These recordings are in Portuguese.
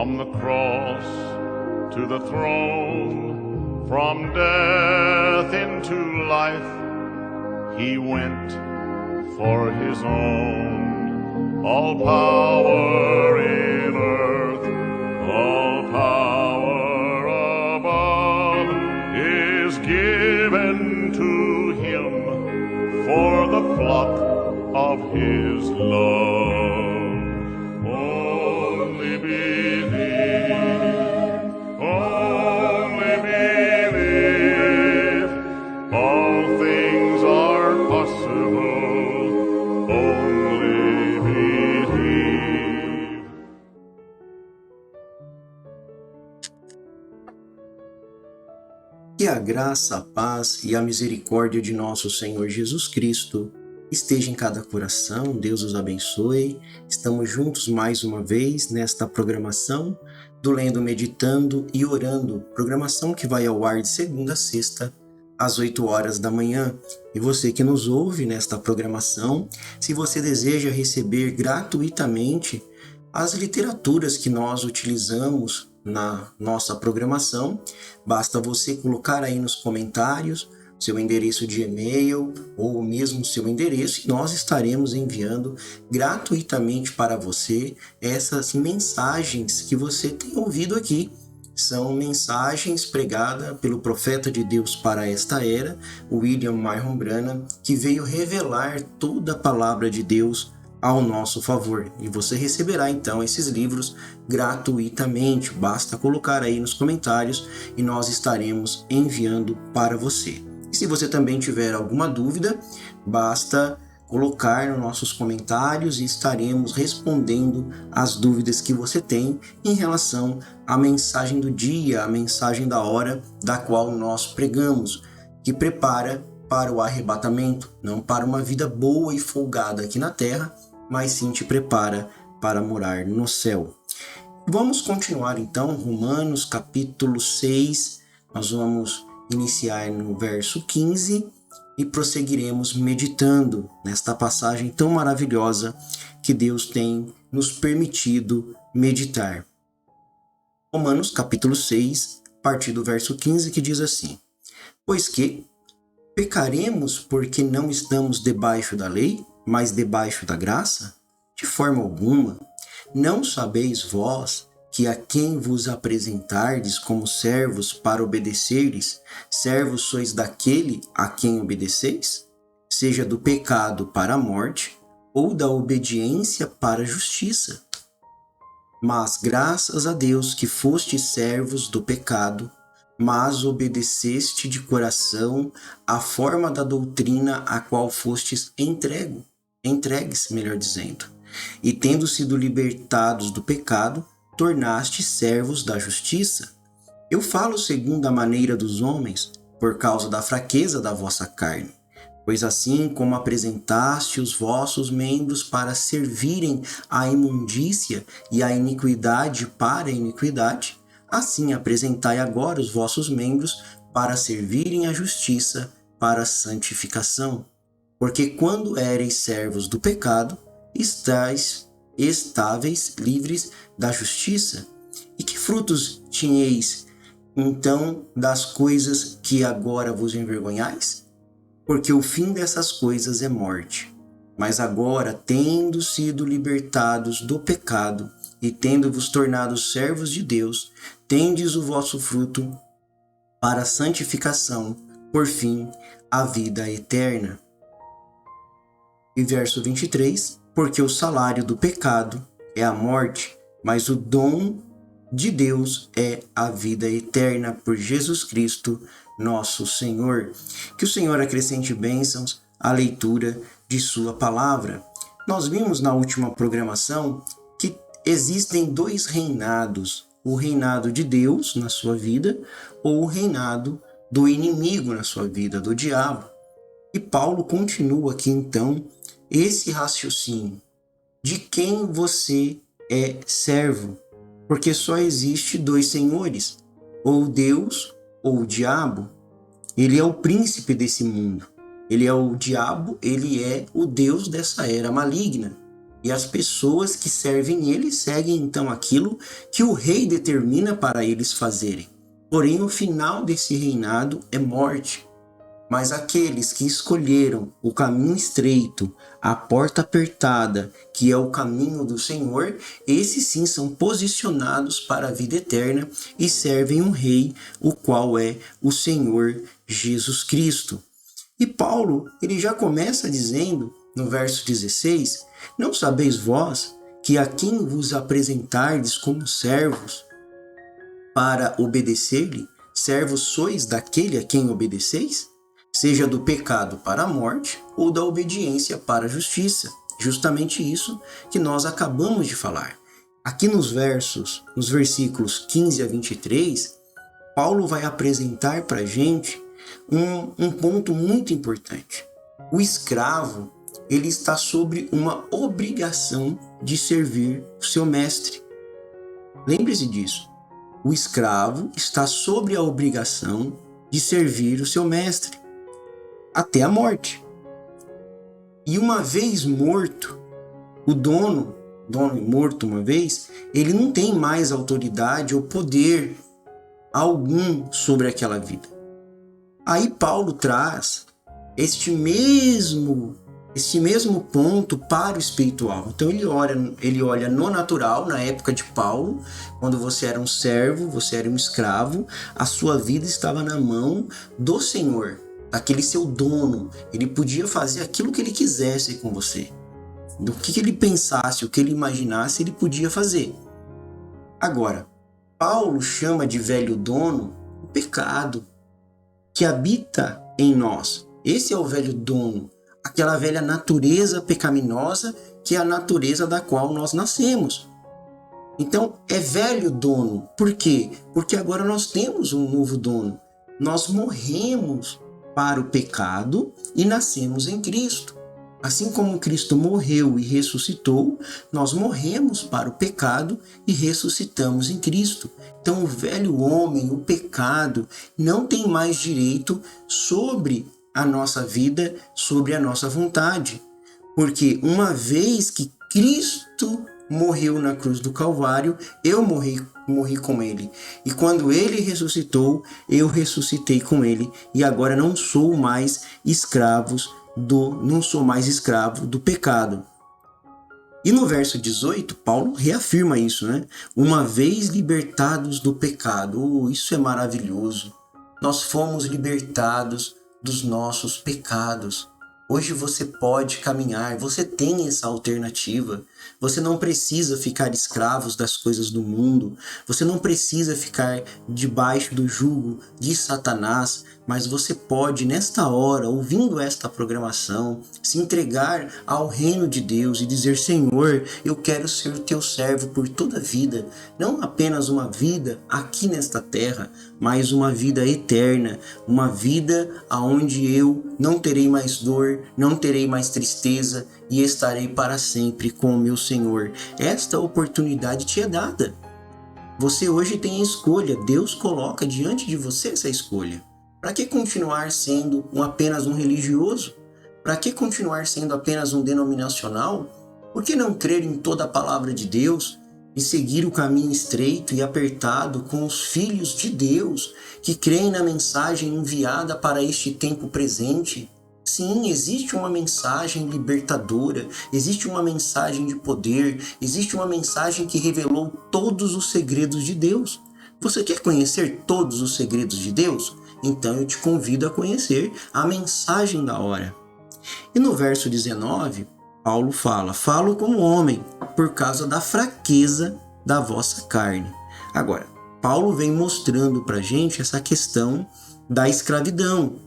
From the cross to the throne, from death into life, he went for his own. All power in earth, all power above is given to him for the flock of his love. Only believe, all things are possible. Only believe. Que a graça, a paz e a misericórdia de nosso Senhor Jesus Cristo esteja em cada coração. Deus os abençoe. Estamos juntos mais uma vez nesta programação do Lendo, Meditando e Orando, programação que vai ao ar de segunda a sexta, às 8 horas da manhã. E você que nos ouve nesta programação, se você deseja receber gratuitamente as literaturas que nós utilizamos na nossa programação, basta você colocar aí nos comentários seu endereço de e-mail ou mesmo seu endereço e nós estaremos enviando gratuitamente para você essas mensagens que você tem ouvido aqui. São mensagens pregadas pelo profeta de Deus para esta era, William Marion Branham, que veio revelar toda a palavra de Deus ao nosso favor. E você receberá então esses livros gratuitamente. Basta colocar aí nos comentários e nós estaremos enviando para você. E se você também tiver alguma dúvida, basta colocar nos nossos comentários e estaremos respondendo as dúvidas que você tem em relação à mensagem do dia, a mensagem da hora da qual nós pregamos, que prepara para o arrebatamento, não para uma vida boa e folgada aqui na terra, mas sim te prepara para morar no céu. Vamos continuar então, Romanos capítulo 6, nós vamos iniciar no verso 15 e prosseguiremos meditando nesta passagem tão maravilhosa que Deus tem nos permitido meditar. Romanos capítulo 6, a partir do verso 15, que diz assim: Pois que pecaremos porque não estamos debaixo da lei, mas debaixo da graça? De forma alguma. Não sabeis vós que a quem vos apresentardes como servos para obedecerdes, servos sois daquele a quem obedeceis? Seja do pecado para a morte, ou da obediência para a justiça. Mas graças a Deus que fostes servos do pecado, mas obedeceste de coração a forma da doutrina a qual fostes entregues, melhor dizendo, e tendo sido libertados do pecado, tornaste servos da justiça. Eu falo segundo a maneira dos homens, por causa da fraqueza da vossa carne. Pois assim como apresentaste os vossos membros para servirem à imundícia e à iniquidade para a iniquidade, assim apresentai agora os vossos membros para servirem à justiça para a santificação. Porque quando éreis servos do pecado, estáveis livres da justiça? E que frutos tinhais, então, das coisas que agora vos envergonhais? Porque o fim dessas coisas é morte. Mas agora, tendo sido libertados do pecado e tendo-vos tornado servos de Deus, tendes o vosso fruto para a santificação, por fim, a vida eterna. E verso 23, porque o salário do pecado é a morte, mas o dom de Deus é a vida eterna por Jesus Cristo, nosso Senhor. Que o Senhor acrescente bênçãos à leitura de sua palavra. Nós vimos na última programação que existem dois reinados, o reinado de Deus na sua vida ou o reinado do inimigo na sua vida, do diabo. E Paulo continua aqui então esse raciocínio de quem você é servo, porque só existe dois senhores, ou Deus ou o diabo. Ele é o príncipe desse mundo, ele é o diabo, ele é o Deus dessa era maligna. E as pessoas que servem ele seguem então aquilo que o rei determina para eles fazerem. Porém, o final desse reinado é morte. Mas aqueles que escolheram o caminho estreito, a porta apertada, que é o caminho do Senhor, esses sim são posicionados para a vida eterna e servem um rei, o qual é o Senhor Jesus Cristo. E Paulo, ele já começa dizendo, no verso 16, não sabeis vós que a quem vos apresentardes como servos para obedecer-lhe, servos sois daquele a quem obedeceis? Seja do pecado para a morte ou da obediência para a justiça. Justamente isso que nós acabamos de falar. Aqui nos versículos 15 a 23, Paulo vai apresentar para a gente um ponto muito importante. O escravo, ele está sobre uma obrigação de servir o seu mestre. Lembre-se disso. O escravo está sobre a obrigação de servir o seu mestre até a morte. E uma vez morto, o dono morto uma vez, ele não tem mais autoridade ou poder algum sobre aquela vida. Aí Paulo traz este mesmo ponto para o espiritual. Então ele olha no natural, na época de Paulo, quando você era um servo, você era um escravo, a sua vida estava na mão do Senhor, daquele seu dono. Ele podia fazer aquilo que ele quisesse com você. Do que ele pensasse, o que ele imaginasse, ele podia fazer. Agora, Paulo chama de velho dono o pecado que habita em nós. Esse é o velho dono, aquela velha natureza pecaminosa que é a natureza da qual nós nascemos. Então, é velho dono. Por quê? Porque agora nós temos um novo dono. Nós morremos para o pecado e nascemos em Cristo. Assim como Cristo morreu e ressuscitou, nós morremos para o pecado e ressuscitamos em Cristo. Então o velho homem, o pecado, não tem mais direito sobre a nossa vida, sobre a nossa vontade. Porque uma vez que Cristo morreu na cruz do Calvário, eu morri com ele. E quando ele ressuscitou, eu ressuscitei com ele. E agora não sou mais escravo do pecado. E no verso 18, Paulo reafirma isso, né? Uma vez libertados do pecado. Isso é maravilhoso. Nós fomos libertados dos nossos pecados. Hoje você pode caminhar, você tem essa alternativa. Você não precisa ficar escravo das coisas do mundo. Você não precisa ficar debaixo do jugo de Satanás. Mas você pode, nesta hora, ouvindo esta programação, se entregar ao reino de Deus e dizer: Senhor, eu quero ser teu servo por toda a vida. Não apenas uma vida aqui nesta terra, mas uma vida eterna. Uma vida onde eu não terei mais dor, não terei mais tristeza e estarei para sempre com o meu Senhor. Esta oportunidade te é dada. Você hoje tem a escolha. Deus coloca diante de você essa escolha. Para que continuar sendo apenas um religioso? Para que continuar sendo apenas um denominacional? Por que não crer em toda a palavra de Deus e seguir o caminho estreito e apertado com os filhos de Deus que creem na mensagem enviada para este tempo presente? Sim, existe uma mensagem libertadora, existe uma mensagem de poder, existe uma mensagem que revelou todos os segredos de Deus. Você quer conhecer todos os segredos de Deus? Então eu te convido a conhecer a mensagem da hora. E no verso 19, Paulo falo como homem, por causa da fraqueza da vossa carne. Agora, Paulo vem mostrando para a gente essa questão da escravidão.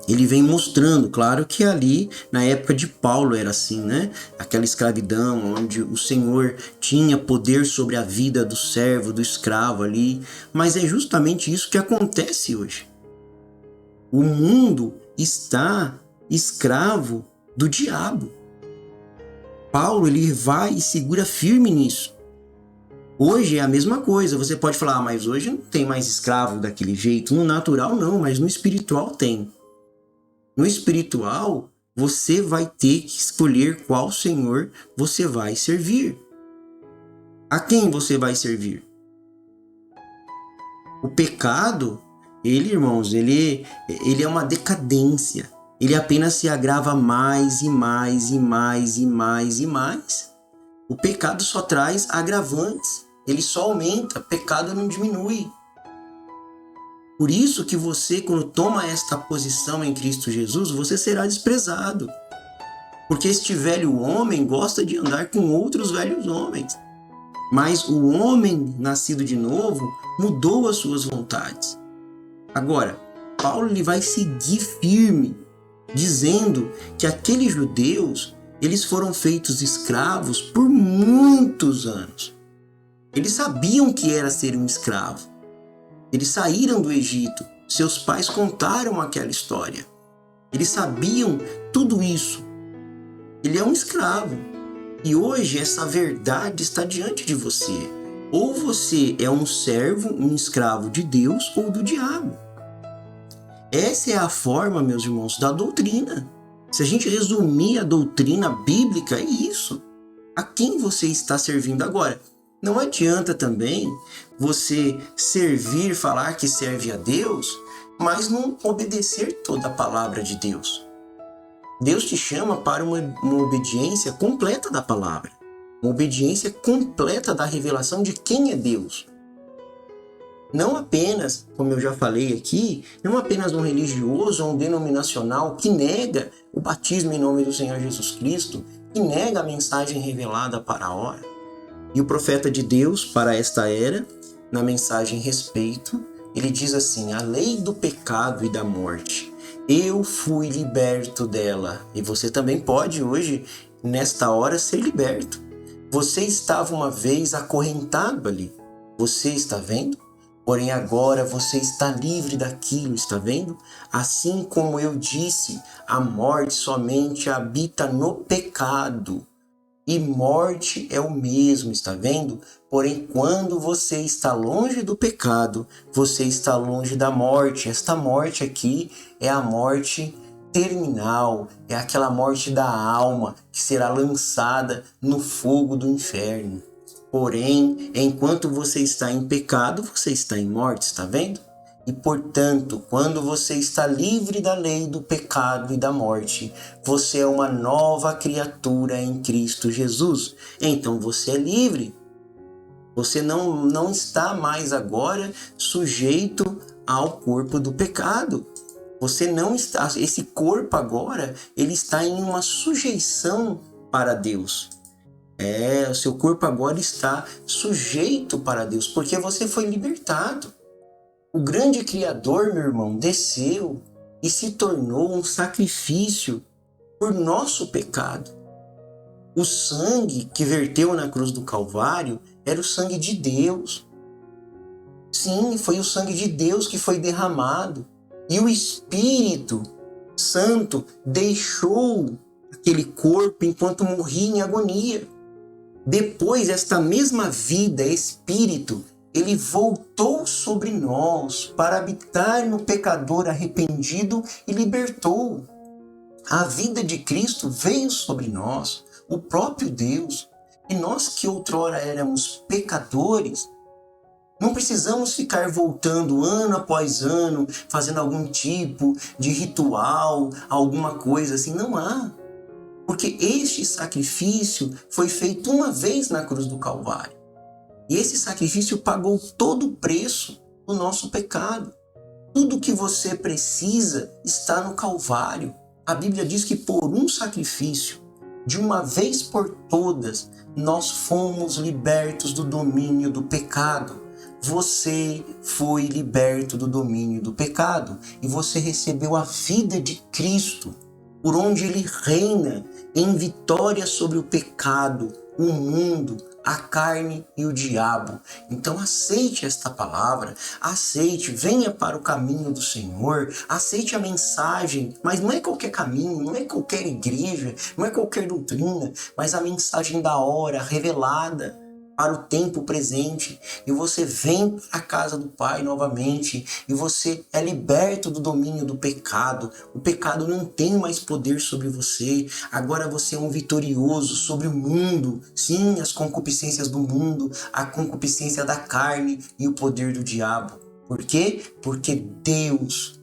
Ele vem mostrando, claro que ali, na época de Paulo era assim, né? Aquela escravidão onde o Senhor tinha poder sobre a vida do servo, do escravo ali. Mas é justamente isso que acontece hoje. O mundo está escravo do diabo. Paulo, ele vai e segura firme nisso. Hoje é a mesma coisa. Você pode falar, mas hoje não tem mais escravo daquele jeito. No natural não, mas no espiritual tem. No espiritual, você vai ter que escolher qual Senhor você vai servir. A quem você vai servir? O pecado, irmãos, ele é uma decadência. Ele apenas se agrava mais e mais e mais e mais e mais. O pecado só traz agravantes. Ele só aumenta, pecado não diminui. Por isso que você, quando toma esta posição em Cristo Jesus, você será desprezado. Porque este velho homem gosta de andar com outros velhos homens. Mas o homem nascido de novo mudou as suas vontades. Agora, Paulo ele vai seguir firme, dizendo que aqueles judeus, eles foram feitos escravos por muitos anos. Eles sabiam que era ser um escravo. Eles saíram do Egito. Seus pais contaram aquela história. Eles sabiam tudo isso. Ele é um escravo. E hoje essa verdade está diante de você. Ou você é um servo, um escravo de Deus ou do diabo. Essa é a forma, meus irmãos, da doutrina. Se a gente resumir a doutrina bíblica, é isso. A quem você está servindo agora? Não adianta também você servir, falar que serve a Deus, mas não obedecer toda a palavra de Deus. Deus te chama para uma obediência completa da palavra. Uma obediência completa da revelação de quem é Deus. Não apenas, como eu já falei aqui, não apenas um religioso ou um denominacional que nega o batismo em nome do Senhor Jesus Cristo, que nega a mensagem revelada para a hora. E o profeta de Deus para esta era, na mensagem Respeito, ele diz assim: a lei do pecado e da morte, eu fui liberto dela. E você também pode hoje, nesta hora, ser liberto. Você estava uma vez acorrentado ali. Você está vendo? Porém agora você está livre daquilo, está vendo? Assim como eu disse, a morte somente habita no pecado. E morte é o mesmo, está vendo? Porém, quando você está longe do pecado, você está longe da morte. Esta morte aqui é a morte terminal, é aquela morte da alma que será lançada no fogo do inferno. Porém, enquanto você está em pecado, você está em morte, está vendo? E, portanto, quando você está livre da lei do pecado e da morte, você é uma nova criatura em Cristo Jesus. Então você é livre. Você não está mais agora sujeito ao corpo do pecado. Você não está, esse corpo agora, ele está em uma sujeição para Deus. O seu corpo agora está sujeito para Deus, porque você foi libertado. O grande Criador, meu irmão, desceu e se tornou um sacrifício por nosso pecado. O sangue que verteu na cruz do Calvário era o sangue de Deus. Sim, foi o sangue de Deus que foi derramado. E o Espírito Santo deixou aquele corpo enquanto morria em agonia. Depois, esta mesma vida, Espírito, ele voltou sobre nós para habitar no pecador arrependido e libertou. A vida de Cristo veio sobre nós, o próprio Deus. E nós que outrora éramos pecadores, não precisamos ficar voltando ano após ano, fazendo algum tipo de ritual, alguma coisa assim. Não há. Porque este sacrifício foi feito uma vez na cruz do Calvário. E esse sacrifício pagou todo o preço do nosso pecado. Tudo que você precisa está no Calvário. A Bíblia diz que por um sacrifício, de uma vez por todas, nós fomos libertos do domínio do pecado. Você foi liberto do domínio do pecado e você recebeu a vida de Cristo, por onde ele reina em vitória sobre o pecado, o mundo, a carne e o diabo. Então aceite esta palavra, aceite, venha para o caminho do Senhor, aceite a mensagem, mas não é qualquer caminho, não é qualquer igreja, não é qualquer doutrina, mas a mensagem da hora revelada para o tempo presente, e você vem para a casa do Pai novamente, e você é liberto do domínio do pecado. O pecado não tem mais poder sobre você. Agora você é um vitorioso sobre o mundo. Sim, as concupiscências do mundo, a concupiscência da carne e o poder do diabo. Por quê? Porque Deus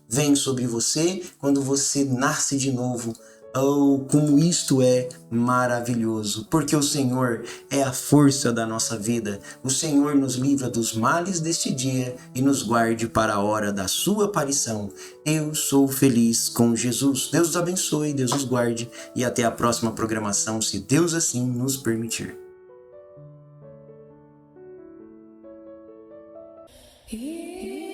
vem sobre você quando você nasce de novo. Oh, como isto é maravilhoso, porque o Senhor é a força da nossa vida. O Senhor nos livra dos males deste dia e nos guarde para a hora da sua aparição. Eu sou feliz com Jesus. Deus os abençoe, Deus os guarde e até a próxima programação, se Deus assim nos permitir. Yeah.